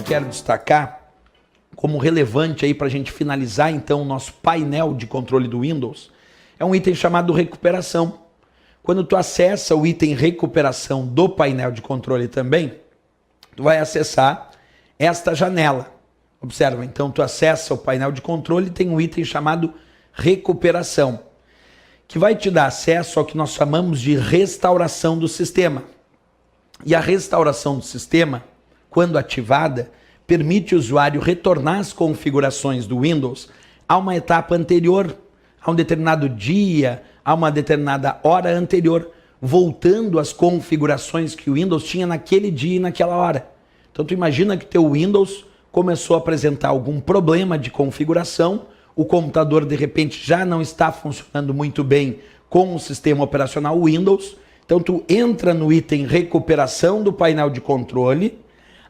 que quero destacar como relevante aí para a gente finalizar então o nosso painel de controle do Windows é um item chamado recuperação. Quando tu acessa o item recuperação do painel de controle também, tu vai acessar esta janela. Observa, então tu acessa o painel de controle e tem um item chamado recuperação, que vai te dar acesso ao que nós chamamos de restauração do sistema. E a restauração do sistema, quando ativada, permite o usuário retornar às configurações do Windows a uma etapa anterior, a um determinado dia, a uma determinada hora anterior, voltando às configurações que o Windows tinha naquele dia e naquela hora. Então tu imagina que teu Windows começou a apresentar algum problema de configuração, o computador de repente já não está funcionando muito bem com o sistema operacional Windows, então tu entra no item recuperação do painel de controle,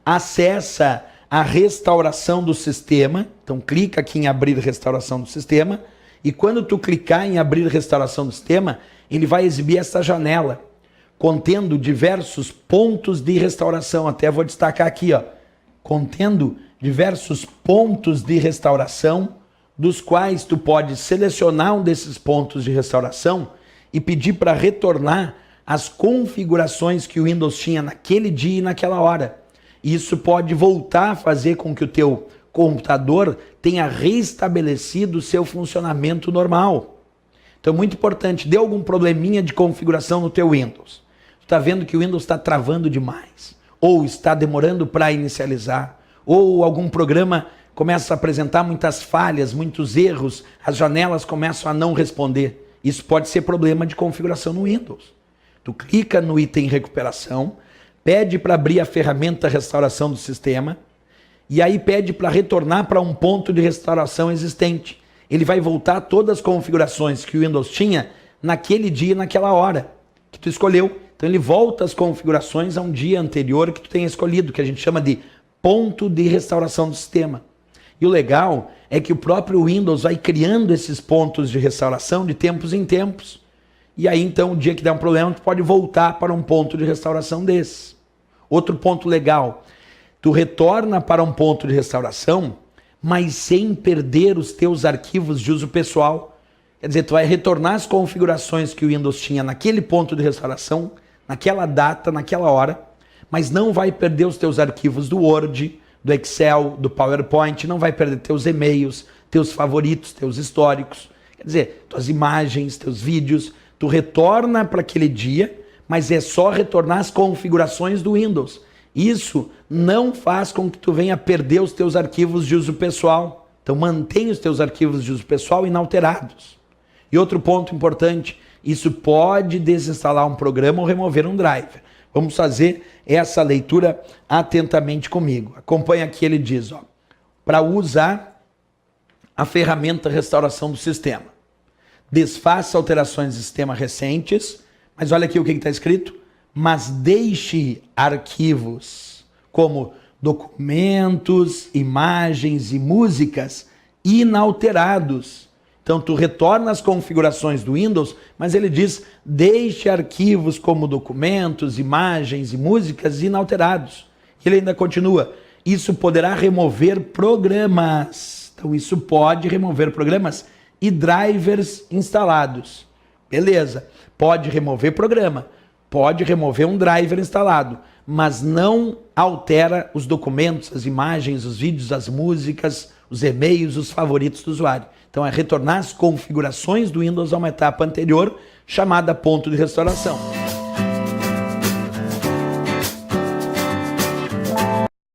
acessa a restauração do sistema, então clica aqui em abrir restauração do sistema, e quando tu clicar em abrir restauração do sistema, ele vai exibir essa janela, contendo diversos pontos de restauração, até vou destacar aqui, ó, contendo diversos pontos de restauração, dos quais tu pode selecionar um desses pontos de restauração e pedir para retornar as configurações que o Windows tinha naquele dia e naquela hora. Isso pode voltar a fazer com que o teu computador tenha restabelecido o seu funcionamento normal. Então é muito importante, deu algum probleminha de configuração no teu Windows. Tu está vendo que o Windows está travando demais, ou está demorando para inicializar, ou algum programa começa a apresentar muitas falhas, muitos erros, as janelas começam a não responder. Isso pode ser problema de configuração no Windows. Tu clica no item recuperação, pede para abrir a ferramenta restauração do sistema, e aí pede para retornar para um ponto de restauração existente. Ele vai voltar todas as configurações que o Windows tinha naquele dia e naquela hora que tu escolheu. Então ele volta as configurações a um dia anterior que tu tenha escolhido, que a gente chama de ponto de restauração do sistema. E o legal é que o próprio Windows vai criando esses pontos de restauração de tempos em tempos. E aí então o dia que der um problema, tu pode voltar para um ponto de restauração desse. Outro ponto legal, tu retorna para um ponto de restauração, mas sem perder os teus arquivos de uso pessoal. Quer dizer, tu vai retornar as configurações que o Windows tinha naquele ponto de restauração, naquela data, naquela hora, mas não vai perder os teus arquivos do Word, do Excel, do PowerPoint, não vai perder teus e-mails, teus favoritos, teus históricos. Quer dizer, tuas imagens, teus vídeos, tu retorna para aquele dia, mas é só retornar as configurações do Windows. Isso não faz com que tu venha perder os teus arquivos de uso pessoal. Então mantém os teus arquivos de uso pessoal inalterados. E outro ponto importante, isso pode desinstalar um programa ou remover um driver. Vamos fazer essa leitura atentamente comigo. Acompanha aqui, ele diz, ó, para usar a ferramenta restauração do sistema. Desfaça alterações de sistema recentes, mas olha aqui o que está escrito, mas deixe arquivos como documentos, imagens e músicas inalterados. Então tu retorna as configurações do Windows, mas ele diz, deixe arquivos como documentos, imagens e músicas inalterados. Ele ainda continua, isso poderá remover programas. Então isso pode remover programas e drivers instalados. Beleza, pode remover programa, pode remover um driver instalado, mas não altera os documentos, as imagens, os vídeos, as músicas, os e-mails, os favoritos do usuário. Então é retornar as configurações do Windows a uma etapa anterior, chamada ponto de restauração.